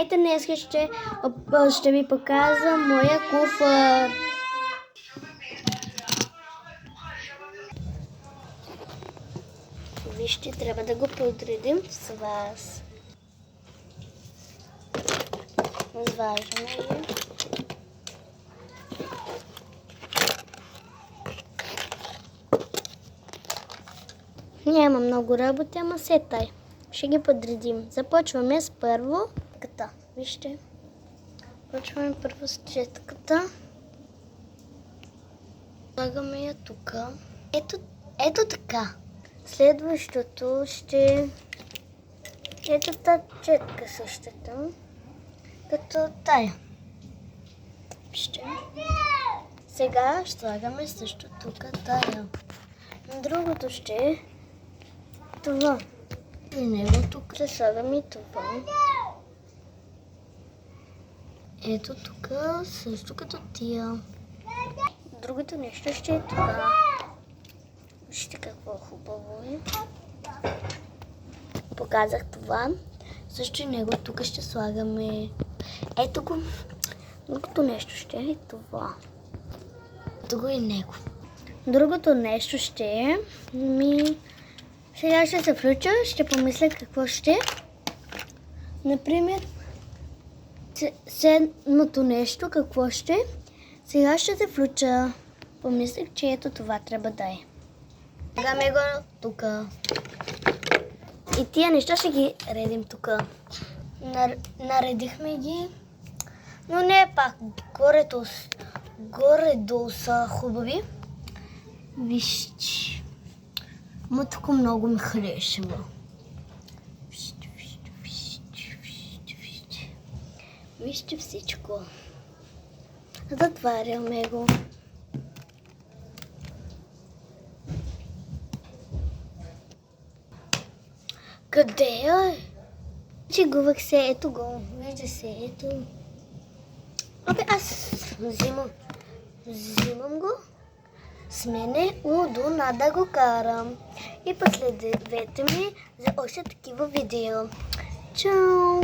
Здравейте, днес ще ви покажа моя куфар. Вижте, трябва да го подредим с вас. Изваждаме я. Няма много работа, ама сетай. Ще ги подредим. Започваме с първо четката. Вижте. Почваме първо с четката. Слагаме я тук. Ето така. Следващото ще... Ето тази четка същата. Като тая. Вижте. Сега ще слагаме също тук тая. Другото ще е това. И него тук ще слагаме и това. Ето тук също като тия. Другото нещо ще е това. Вижте какво хубаво е. Показах това. Също и него тук ще слагаме. Ето го. Другото нещо ще е това. Ето го и него. Другото нещо ще е... Сега ще се включа, ще помисля какво ще. Например, седмото нещо, какво ще. Сега ще се включа. Помислих, че ето това трябва да е. Слагаме го тук. И тия неща ще ги редим тук. Наредихме ги. Но не пак. Горе-долу са хубави. Вижте. Ма тук много ми хареса. Вижте всичко. Затваряме го. Къде е? Чегувах се, ето го. Вижда се, ето. Абе, аз взимам го. С мене до нада го карам. И последвайте ми за още такива видео. Чао!